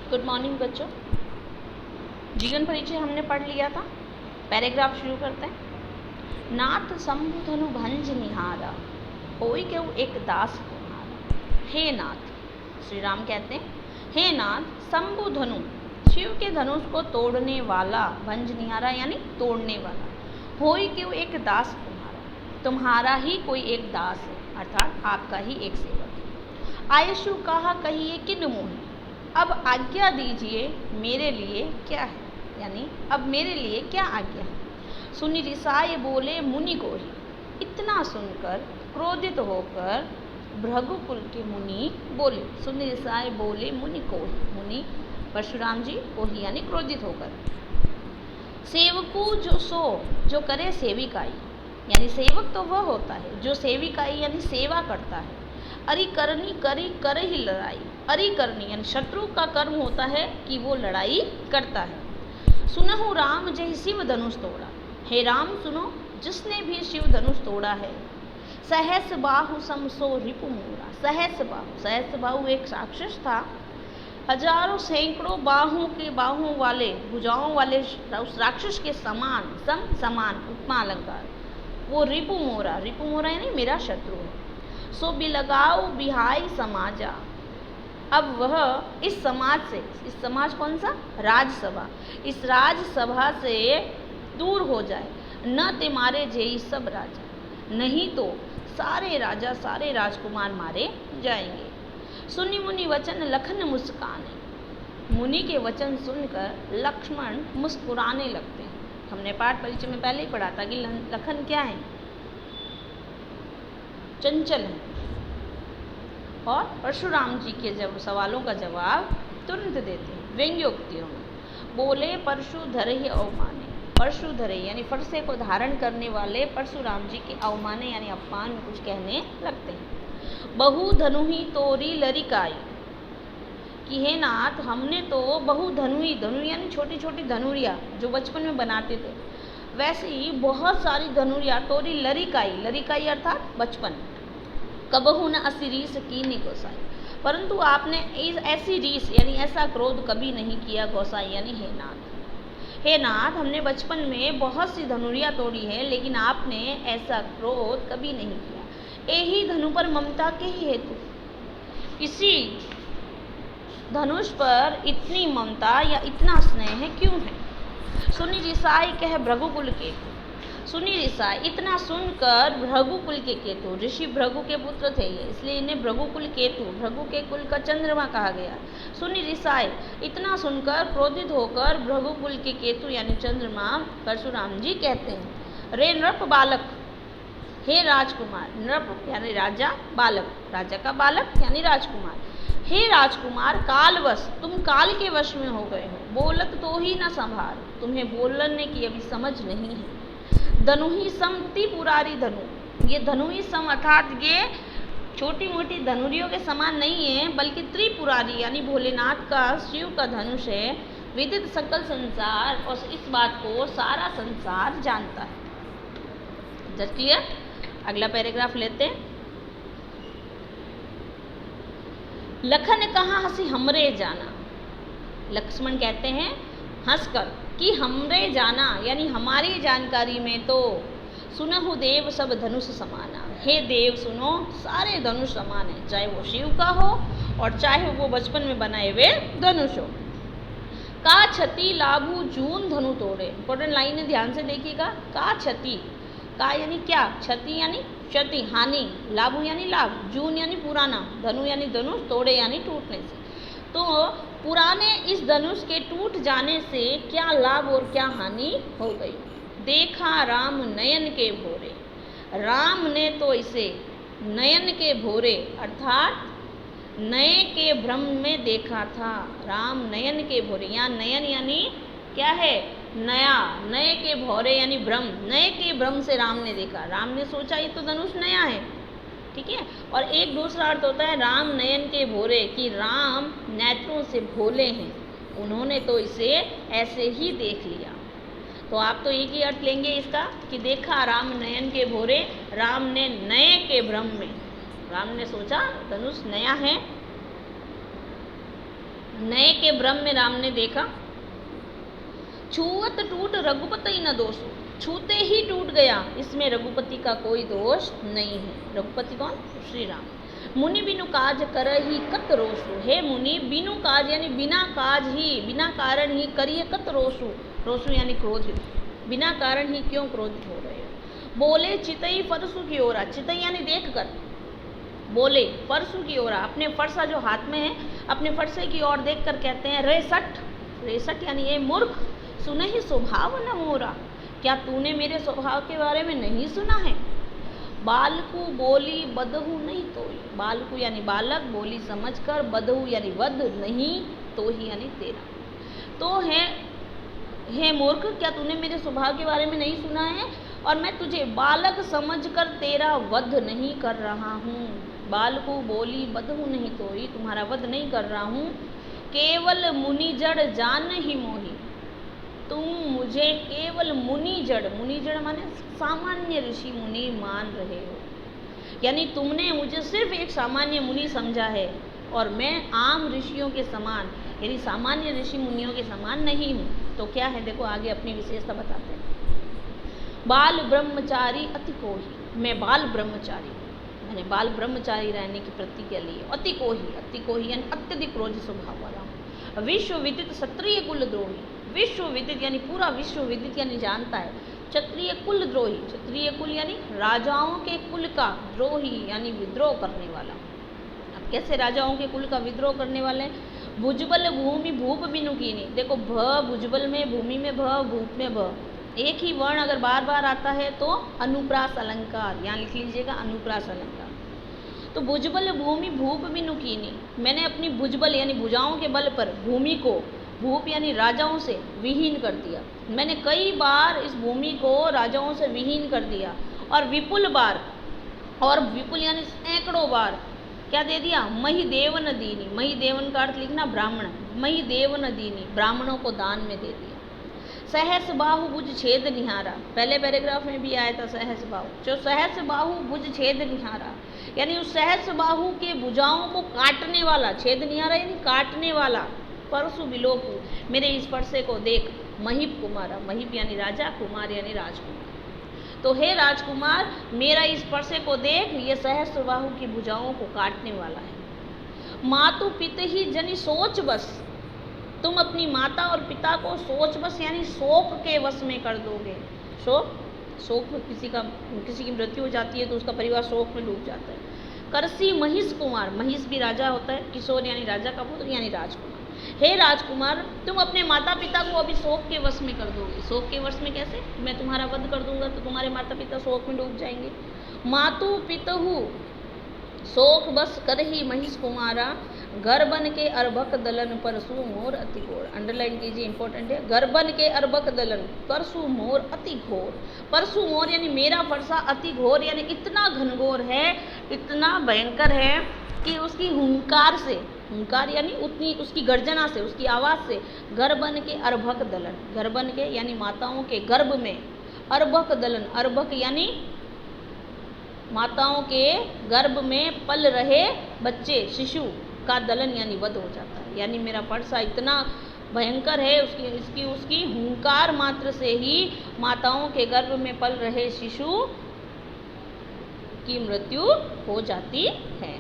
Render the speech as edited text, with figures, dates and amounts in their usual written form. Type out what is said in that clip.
Good morning बच्चों। जीवन परिचय हमने पढ़ लिया था। पैराग्राफ शुरू करते हैं। नाथ शंभु धनु भंज निहारा, होई क्यों एक दास तुम्हारा। हे नाथ, श्री राम कहते हैं, हे नाथ शंभु धनु, शिव के धनुष को तोड़ने वाला, भंज निहारा यानी तोड़ने वाला, होई क्यों एक दास तुम्हारा, तुम्हारा ही कोई एक दास है, अर्थात आपका ही एक सेवक है। आयशु कहा कहिए किन मोहि, अब आज्ञा दीजिए मेरे लिए क्या है, यानी अब मेरे लिए क्या आज्ञा है। सुनि रिसाए बोले मुनि को ही, इतना सुनकर क्रोधित होकर भृगुकुल के मुनि बोले। सुनि रिसाए बोले मुनि को ही, मुनि परशुराम जी को ही यानी क्रोधित होकर। सेवकू जो करे सेविकाई, यानी सेवक तो वह होता है जो सेविकाई यानी सेवा करता है। अरि करनी करी कर ही लड़ाई, अरि करनी यानी शत्रु का कर्म होता है कि वो लड़ाई करता है। सुनहु राम जय शिव धनुष तोड़ा, हे राम सुनो जिसने भी शिव धनुष तोड़ा है। सहस बाहु समसो रिपु मोरा, सहस बाहु एक राक्षस था, हजारों सैकड़ों बाहों वाले, भुजाओं वाले उस राक्षस के समान, समान उपमा अलंकार, वो रिपु मोरा यानी मेरा शत्रु है। सो बिलगाओ बिहाई समाजा, अब वह इस समाज से, इस समाज कौन सा, राजसभा, इस राजसभा से दूर हो जाए। न ते मारे जेई सब राजा, नहीं तो सारे राजा सारे राजकुमार मारे जाएंगे। सुनि मुनि वचन लखन मुस्काने, मुनि के वचन सुनकर लक्ष्मण मुस्कुराने लगते हैं। हमने पाठ परिचय में पहले ही पढ़ा था कि लखन क्या है, चंचल है। और परशुराम जी के जब सवालों का जवाब तुरंत देते हैं व्यंग्योक्तियों में। बोले परशुधर ही अवमाने, परशुधर यानी फरसे को धारण करने वाले परशुराम जी के अवमाने यानी अपमान में कुछ कहने लगते हैं। बहु धनु ही तोरी लरिकाई, कि हे नाथ हमने तो बहु धनु यानी छोटी छोटी धनुरिया जो बचपन में बनाते थे, वैसे ही बहुत सारी धनुरिया तोरी लरिकाई अर्थात बचपन। कबहु न असी रीस कीनी गोसाई, परंतु आपने ऐसी रीस यानी ऐसा क्रोध कभी नहीं किया। गोसाई यानी हे नाथ हमने बचपन में बहुत सी धनुरिया तोड़ी है, लेकिन आपने ऐसा क्रोध कभी नहीं किया। यही धनु पर ममता के ही हेतु, इसी धनुष पर इतनी ममता या इतना स्नेह क्यों है। सुनि रिसाई कह भृगुकुल केतु, सुनि रिसाई इतना सुनकर भृगुकुल के केतु, ऋषि भृगु के पुत्र थे ये, इसलिए इन्हें भृगुकुल केतु, भृगु के कुल का चंद्रमा कहा गया। सुनि रिसाई इतना सुनकर क्रोधित होकर भृगुकुल के केतु यानी चंद्रमा परशुराम जी कहते हैं, रे नृप बालक, हे राजकुमार, नृप यानी राजा, बालक राजा का बालक यानी राजकुमार, हे राजकुमार कालवश तुम काल के वश में हो गए हो। बोलत तो ही न संभार, तुम्हें बोलने की अभी समझ नहीं है। धनु ही सम त्रिपुरारी धनु, ये धनु ही सम अर्थात ये छोटी मोटी धनुरियों के समान नहीं है, बल्कि त्रिपुरारी यानी भोलेनाथ का, शिव का धनुष है। विदित सकल संसार, और इस बात को सारा संसार जानता है। Just clear. अगला पैराग्राफ लेते हैं। लखन कहा हंसी हमरे जाना, लक्ष्मण कहते हैं हंसकर कि हमरे जाना यानी हमारी जानकारी में तो सुनहु देव सब धनुष समाना, हे देव सुनो सारे धनुष समान है, चाहे वो शिव का हो और चाहे वो बचपन में बनाए हुए धनुष हो। का क्षति लाभू जून धनु तोड़े, इंपॉर्टेंट लाइन है ध्यान से देखिएगा। का क्षति, का यानी क्या, क्षति यानी क्षति हानि, लाभू यानी लाभ, जून यानी पुराना, धनु यानी धनुष, तोड़े यानी टूटने से। तो पुराने इस धनुष के टूट जाने से क्या लाभ और क्या हानि हो गई। देखा राम नयन के भोरे, राम ने तो इसे नयन के भोरे अर्थात नए के भ्रम में देखा था। राम नयन के भोरे, यहाँ नयन यानी क्या है, नया, नए के भौरे यानी भ्रम, नए के भ्रम से राम ने देखा। राम ने सोचा ये तो धनुष नया है, ठीक है। और एक दूसरा अर्थ होता है राम नयन के भोरे, कि राम नेत्रों से भोले हैं, उन्होंने तो इसे ऐसे ही देख लिया। तो आप तो एक ही अर्थ लेंगे इसका कि देखा राम नयन के भोरे, राम ने नए के भ्रम में, राम ने सोचा धनुष नया है, नए के ब्रह्म में राम ने देखा, छूअत टूट रघुपति न दोषो, छूते ही टूट गया, इसमें रघुपति का कोई दोष नहीं है। रघुपति कौन? श्री राम। मुनि बिनु काज कर ही कत रोसु, हे मुनि बिनु काज यानी बिना काज ही, बिना कारण ही करिए कत रोसु, रोसु यानी क्रोधित, बिना कारण ही क्यों क्रोधित हो रहे हो। बोले चितई फरसु की ओरा, चितई यानी देख कर, बोले फरसु की ओरा, अपने फरसा जो हाथ में है अपने फरसे की ओर देख कर कहते हैं रेसठ, रेसठ यानी ये मूर्ख, सुन ही स्वभाव न मोरा, क्या तूने मेरे स्वभाव के बारे में नहीं सुना है। बालकु बोली बदहु नहीं तोई, बालकु यानी बालक, बोली समझकर, बदहु यानी वध, नहीं तो ही यानी तेरा। तो है मूर्ख, क्या तूने मेरे स्वभाव के बारे में नहीं सुना है, और मैं तुझे बालक समझकर तेरा वध नहीं कर रहा हूँ। बालकु बोली बदहु नहीं तोई, तुम्हारा वध नहीं कर रहा हूँ। केवल मुनि जड़ जान ही मोही, तुम मुझे केवल मुनि जड़ माने सामान्य ऋषि मुनि मान रहे हो, यानी तुमने मुझे सिर्फ एक सामान्य मुनि समझा है, और मैं आम ऋषियों के समान यानी सामान्य ऋषि मुनियों के समान नहीं हूँ। तो क्या है, देखो आगे अपनी विशेषता बताते हैं। बाल ब्रह्मचारी अति कोही, मैं बाल ब्रह्मचारी, मैंने बाल ब्रह्मचारी रहने की प्रतिज्ञा ली है। अति कोही यानी अत्यधिक क्रोधी स्वभाव वाला हूँ। विश्व विदित क्षत्रिय कुल द्रोही, विश्व विदित यानी पूरा विश्व विदित यानी जानता है, क्षत्रिय कुल द्रोही, क्षत्रिय कुल यानी राजाओं के कुल का, द्रोही यानी विद्रोह करने वाला। अब कैसे राजाओं के कुल का विद्रोह करने वाले। भुजबल भूमि भूप बिनु कीनी, देखो भ भुजबल में, भूमि में भ, भूप में भ, एक ही वर्ण अगर बार बार आता है तो अनुप्रास अलंकार, यहाँ लिख लीजिएगा अनुप्रास अलंकार। तो भुजबल भूमि भूप बिनु कीनी, मैंने अपनी भुजबल यानी भुजाओं के बल पर भूमि को, भूप यानी राजाओं से विहीन कर दिया, मैंने कई बार इस भूमि को राजाओं से विहीन कर दिया। और विपुल बार, और विपुल यानी सैकड़ों बार क्या दे दिया, मही देव न दीनी, मही देवन का अर्थ लिखना ब्राह्मण, मही देव न दीनी, ब्राह्मणों को दान में दे दिया। सहस बाहु भुज छेद निहारा, पहले पैराग्राफ में भी आया था सहस बाहु, जो सहस बाहु भुज छेद निहारा यानी उस सहस बाहु के भुजाओं को काटने वाला, छेद निहारा यानी काटने वाला। परसु विलोकु, मेरे इस परसे को देख, महीप कुमारा, महीप यानी राजा, कुमार यानी राजकुमार। तो हे राजकुमार मेरा इस परसे को देख, ये सहस्र बाहु की भुजाओं को काटने वाला है। मातु पित ही जनि सोच बस, तुम अपनी माता और पिता को सोच बस यानी शोक के वश में कर दोगे। शोक में किसी की मृत्यु हो जाती है तो उसका परिवार शोक में डूब जाता है। करसी महिष कुमार, महिष भी राजा होता है, किशोर यानी राजा का पुत्र यानी राजकुमार। हे राजकुमार तुम अपने माता पिता को अभी शोक के वश में कर दोगे। शोक के वश में कैसे, मैं तुम्हारा वध कर दूंगा तो तुम्हारे माता पिता शोक में डूब जाएंगे। मातु पितहु शोक बस कर ही महिष कुमारा, घर बन के अर्भक दलन परसु मोर अति घोर। अंडरलाइन कीजिए, इंपॉर्टेंट है। घर बन के अर्भक दलन परसु मोर अति घोर, परसु मोर यानी मेरा फरसा, अति घोर यानी इतना घनघोर है, इतना भयंकर है कि उसकी हुंकार से, हुंकार यानी उतनी उसकी गर्जना से, उसकी आवाज़ से, घर बन के अर्भक दलन, घर बन के यानी माताओं के गर्भ में, अर्भक दलन, अर्भक यानी माताओं के गर्भ में पल रहे बच्चे, शिशु का दलन यानी वध हो जाता है। यानी मेरा फरसा इतना भयंकर है, उसकी हुंकार मात्र से ही माताओं के गर्भ में पल रहे शिशु की मृत्यु हो जाती है।